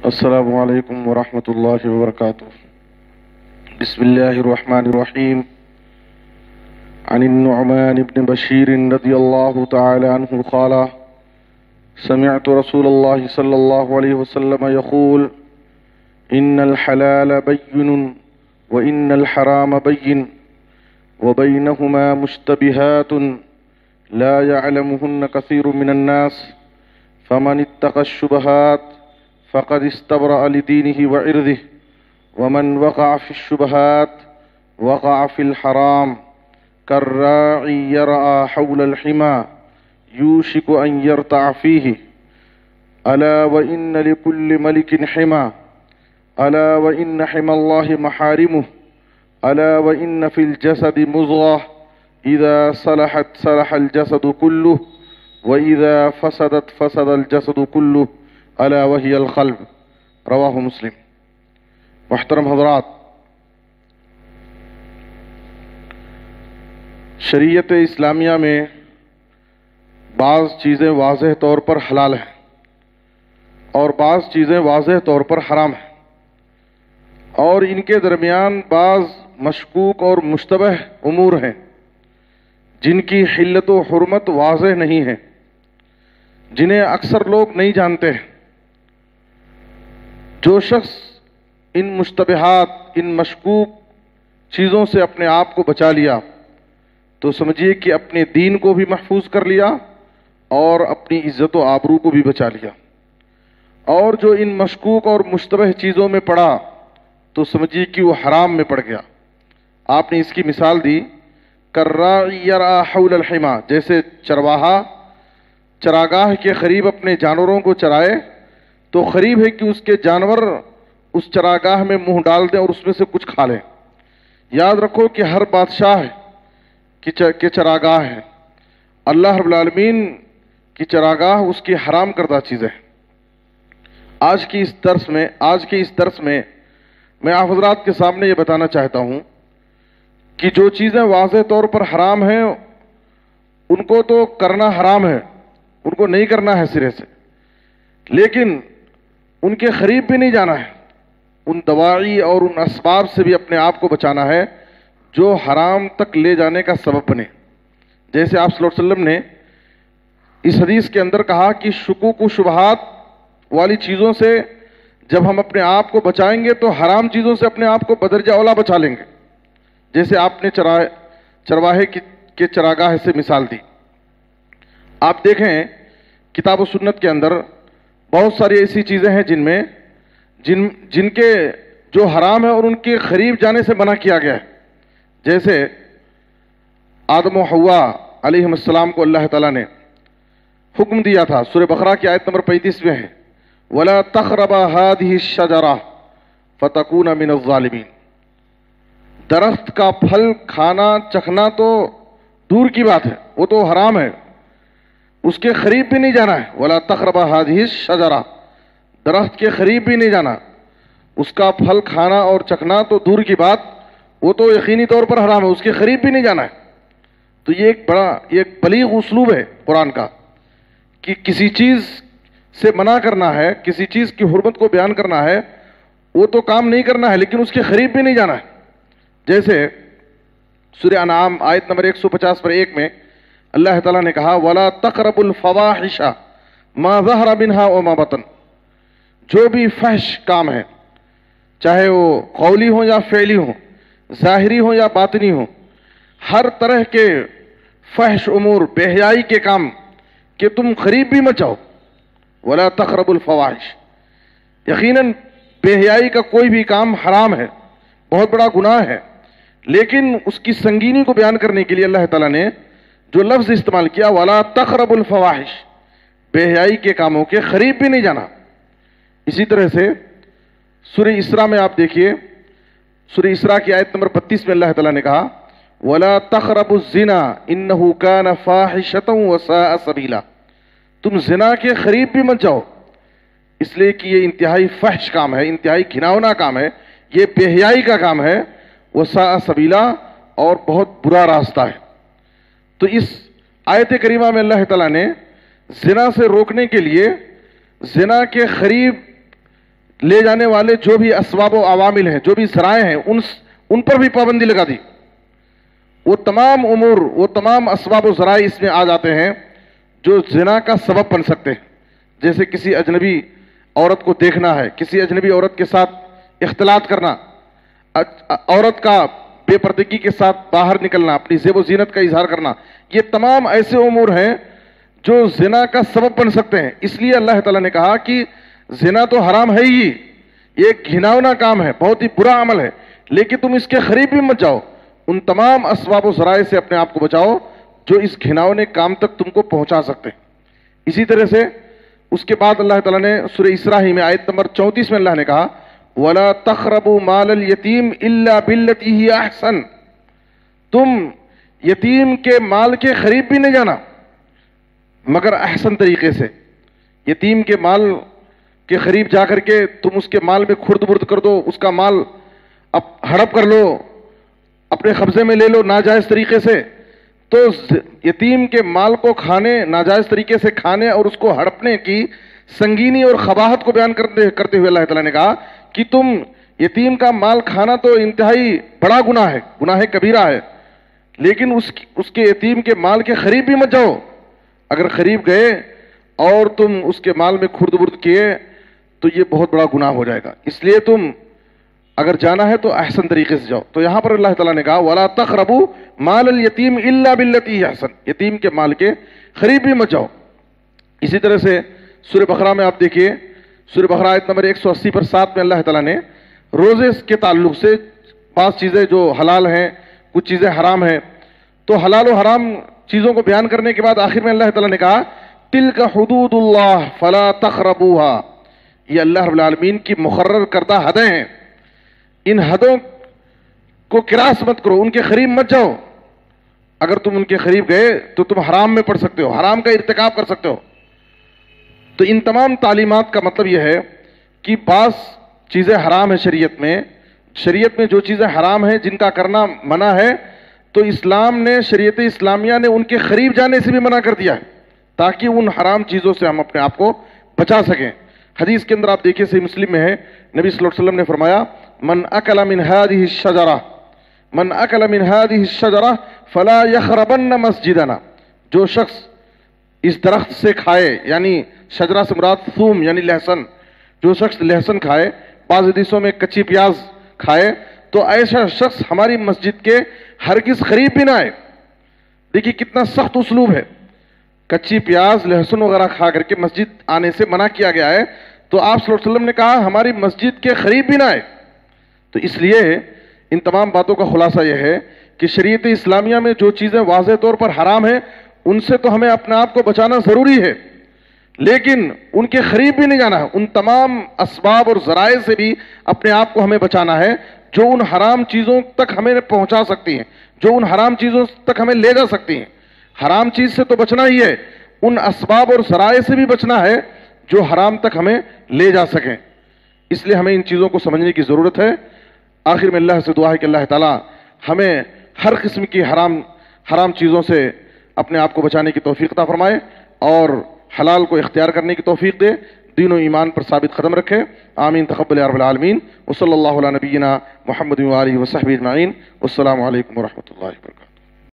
السلام علیکم ورحمۃ اللہ وبرکاتہ۔ بسم اللہ الرحمن الرحیم۔ عن النعمان بن بشیر رضی اللہ تعالی عنہ قال سمعت رسول اللہ صلی اللہ علیہ وسلم يقول ان الحلال بین وان الحرام بین وبینہما مشتبہات لا يعلمهن كثير من الناس فمن اتقى الشبهات فقد استبرأ لدينه وعرضه ومن وقع في الشبهات وقع في الحرام كالراعي يرعى حول الحمى يوشك أن يرتع فيه ألا وإن لكل ملك حمى ألا وإن حمى الله محارمه ألا وإن في الجسد مضغة إذا صلحت صلح الجسد كله وإذا فسدت فسد الجسد كله ألا وهي القلب۔ رواہ مسلم۔ محترم حضرات، شریعت اسلامیہ میں بعض چیزیں واضح طور پر حلال ہیں اور بعض چیزیں واضح طور پر حرام ہیں، اور ان کے درمیان بعض مشکوک اور مشتبہ امور ہیں جن کی حلت و حرمت واضح نہیں ہے، جنہیں اکثر لوگ نہیں جانتے ہیں۔ جو شخص ان مشتبہات، ان مشکوک چیزوں سے اپنے آپ کو بچا لیا تو سمجھیے کہ اپنے دین کو بھی محفوظ کر لیا اور اپنی عزت و آبرو کو بھی بچا لیا، اور جو ان مشکوک اور مشتبہ چیزوں میں پڑا تو سمجھیے کہ وہ حرام میں پڑ گیا۔ آپ نے اس کی مثال دی کالراعی یرعی حول الحمى، جیسے چرواہا چراگاہ کے قریب اپنے جانوروں کو چرائے تو قریب ہے کہ اس کے جانور اس چراگاہ میں منہ ڈال دیں اور اس میں سے کچھ کھا لیں۔ یاد رکھو کہ ہر بادشاہ کے چراگاہ ہے، اللہ رب العالمین کی چراگاہ اس کی حرام کردہ چیزیں ہیں۔ آج کے اس درس میں میں آپ حضرات کے سامنے یہ بتانا چاہتا ہوں کہ جو چیزیں واضح طور پر حرام ہیں ان کو تو کرنا حرام ہے، ان کو نہیں کرنا ہے سرے سے، لیکن ان کے قریب بھی نہیں جانا ہے، ان دواعی اور ان اسباب سے بھی اپنے آپ کو بچانا ہے جو حرام تک لے جانے کا سبب بنے۔ جیسے آپ صلی اللہ علیہ وسلم نے اس حدیث کے اندر کہا کہ شکوک و شبہات والی چیزوں سے جب ہم اپنے آپ کو بچائیں گے تو حرام چیزوں سے اپنے آپ کو بدرجہ اولا بچا لیں گے۔ جیسے آپ نے چرواہے کے چراگاہ سے مثال دی۔ آپ دیکھیں کتاب و سنت کے اندر بہت ساری ایسی چیزیں ہیں جن کے جو حرام ہے اور ان کے قریب جانے سے منع کیا گیا ہے۔ جیسے آدم و حوا علیہم السلام کو اللہ تعالیٰ نے حکم دیا تھا، سورہ بقرہ کی آیت نمبر 35 میں ہے وَلَا تَقْرَبَا هَٰذِهِ الشَّجَرَةَ فَتَكُونَ مِنَ الظَّالِمِينَ۔ درخت کا پھل کھانا چکھنا تو دور کی بات ہے، وہ تو حرام ہے، اس کے قریب بھی نہیں جانا ہے۔ وَلَا تَقْرَبَا هَٰذِهِ الشَّجَرَةَ، درخت کے قریب بھی نہیں جانا، اس کا پھل کھانا اور چکھنا تو دور کی بات، وہ تو یقینی طور پر حرام ہے، اس کے قریب بھی نہیں جانا ہے۔ تو یہ ایک بلیغ اسلوب ہے قرآن کا کہ کسی چیز سے منع کرنا ہے، کسی چیز کی حرمت کو بیان کرنا ہے، وہ تو کام نہیں کرنا ہے لیکن اس کے قریب بھی نہیں جانا ہے۔ جیسے سورہ انعام آیت نمبر 150 پر 1 میں اللہ تعالیٰ نے کہا وَلَا تَقْرَبُوا الْفَوَاحِشَ مَا ظَهَرَ مِنْهَا وَمَا بَطَنَ۔ جو بھی فحش کام ہے، چاہے وہ قولی ہو یا فعلی ہو، ظاہری ہو یا باطنی ہو، ہر طرح کے فحش امور، بے حیائی کے کام کہ تم قریب بھی مت جاؤ۔ وَلَا تَقْرَبُوا الْفَوَاحِشَ، یقیناً بے حیائی کا کوئی بھی کام حرام ہے، بہت بڑا گناہ ہے، لیکن اس کی سنگینی کو بیان کرنے کے لیے اللہ تعالیٰ نے جو لفظ استعمال کیا وَلَا تَقْرَبُوا الْفَوَاحِشَ، بے حیائی کے کاموں کے قریب بھی نہیں جانا۔ اسی طرح سے سورہ اسراء میں آپ دیکھیے، سورہ اسراء کی آیت نمبر 32 میں اللہ تعالیٰ نے کہا وَلَا تَقْرَبُوا الزِّنَا إِنَّهُ كَانَ فَاحِشَةً وَسَاءَ سَبِيلًا۔ تم زنا کے قریب بھی مت جاؤ، اس لیے کہ یہ انتہائی فحش کام ہے، انتہائی گھناؤنا کام ہے، یہ بے حیائی کا کام ہے، وَسَاءَ سَبِيلًا، اور بہت برا راستہ ہے۔ تو اس آیت کریمہ میں اللہ تعالیٰ نے زنا سے روکنے کے لیے زنا کے قریب لے جانے والے جو بھی اسباب و عوامل ہیں، جو بھی ذرائع ہیں، ان پر بھی پابندی لگا دی. وہ تمام امور، وہ تمام اسباب و ذرائع اس میں آ جاتے ہیں جو زنا کا سبب بن سکتے ہیں. جیسے کسی اجنبی عورت کو دیکھنا ہے، کسی اجنبی عورت کے ساتھ اختلاط کرنا، عورت کا بے پردگی کے ساتھ باہر نکلنا، اپنی زیب و زینت کا اظہار کرنا، یہ تمام ایسے امور ہیں جو زنا کا سبب بن سکتے ہیں. اس لیے اللہ تعالیٰ نے کہا کہ زنا تو حرام ہے ہی، یہ ایک گھناؤنا کام ہے، بہت ہی برا عمل ہے، لیکن تم اس کے قریب بھی مت جاؤ. ان تمام اسباب و ذرائع سے اپنے آپ کو بچاؤ جو اس گھناؤنے کام تک تم کو پہنچا سکتے ہیں. اسی طرح سے اس کے بعد اللہ تعالیٰ نے سورہ اسراء میں آیت نمبر 34 میں اللہ نے کہا وَلَا تَقْرَبُوا مَالَ الْيَتِيمِ إِلَّا بِالَّتِي هِيَ أَحْسَنُ، تم یتیم کے مال کے قریب بھی نہیں جانا مگر احسن طریقے سے. یتیم کے مال کے قریب جا کر کے تم اس کے مال میں خرد برد کر دو، اس کا مال ہڑپ کر لو، اپنے قبضے میں لے لو ناجائز طریقے سے، تو یتیم کے مال کو کھانے، ناجائز طریقے سے کھانے اور اس کو ہڑپنے کی سنگینی اور قباحت کو بیان کرتے ہوئے اللہ تعالیٰ نے کہا کہ تم یتیم کا مال کھانا تو انتہائی بڑا گناہ ہے، گناہ کبیرہ ہے، لیکن اس کے یتیم کے مال کے قریب بھی مت جاؤ. اگر قریب گئے اور تم اس کے مال میں خرد برد کیے تو یہ بہت بڑا گناہ ہو جائے گا. اس لیے تم اگر جانا ہے تو احسن طریقے سے جاؤ. تو یہاں پر اللہ تعالیٰ نے کہا وَلَا تَقْرَبُوا مَالَ الْيَتِيمِ إِلَّا بِالَّتِي هِيَ أَحْسَنُ، یتیم کے مال کے قریب بھی مت جاؤ. اسی طرح سے سورہ بقرہ میں آپ دیکھیے، سورہ بقرہ آیت نمبر 180 پر 7 میں اللہ تعالیٰ نے روزے کے تعلق سے بعض چیزیں جو حلال ہیں، کچھ چیزیں حرام ہیں، تو حلال و حرام چیزوں کو بیان کرنے کے بعد آخر میں اللہ تعالیٰ نے کہا تِلْكَ حُدُودُ اللَّهِ فَلَا تَقْرَبُوهَا، یہ اللہ رب العالمین کی مقرر کردہ حدیں ہیں، ان حدوں کو کراس مت کرو، ان کے قریب مت جاؤ. اگر تم ان کے قریب گئے تو تم حرام میں پڑ سکتے ہو، حرام کا ارتکاب کر سکتے ہو. تو ان تمام تعلیمات کا مطلب یہ ہے کہ بعض چیزیں حرام ہیں شریعت میں جو چیزیں حرام ہیں جن کا کرنا منع ہے، تو اسلام نے، شریعت اسلامیہ نے ان کے قریب جانے سے بھی منع کر دیا ہے تاکہ ان حرام چیزوں سے ہم اپنے آپ کو بچا سکیں. حدیث کے اندر آپ دیکھیں، صحیح مسلم میں ہے، نبی صلی اللہ علیہ وسلم نے فرمایا من اکل من هذه الشجرہ فلا یقربن مسجدنا، جو شخص اس درخت سے کھائے، یعنی شجرہ سے مراد ثوم یعنی لہسن، جو شخص لہسن کھائے، بعض حدیثوں میں کچی پیاز کھائے، تو ایسا شخص ہماری مسجد کے ہرگز قریب بھی نہ آئے. دیکھیے کتنا سخت اسلوب ہے، کچی پیاز، لہسن وغیرہ کھا کر کے مسجد آنے سے منع کیا گیا ہے، تو آپ صلی اللہ علیہ وسلم نے کہا ہماری مسجد کے قریب بھی نہ آئے. تو اس لیے ان تمام باتوں کا خلاصہ یہ ہے کہ شریعت اسلامیہ میں جو چیزیں واضح طور پر حرام ہیں ان سے تو ہمیں اپنے آپ کو بچانا ضروری ہے، لیکن ان کے قریب بھی نہیں جانا ہے. ان تمام اسباب اور ذرائع سے بھی اپنے آپ کو ہمیں بچانا ہے جو ان حرام چیزوں تک ہمیں پہنچا سکتی ہیں، جو ان حرام چیزوں تک ہمیں لے جا سکتی ہیں. حرام چیز سے تو بچنا ہی ہے، ان اسباب اور ذرائع سے بھی بچنا ہے جو حرام تک ہمیں لے جا سکیں. اس لیے ہمیں ان چیزوں کو سمجھنے کی ضرورت ہے. آخر میں اللہ سے دعا ہے کہ اللہ تعالیٰ ہمیں ہر قسم کی حرام چیزوں سے اپنے آپ کو بچانے کی توفیق عطا فرمائے اور حلال کو اختیار کرنے کی توفیق دے، دین و ایمان پر ثابت قدم رکھے. آمین تقبل یا رب العالمین. وصلی اللہ علی نبینا محمد و آلہ وصحبہ اجمعین. والسلام علیکم ورحمۃ اللہ وبرکاتہ.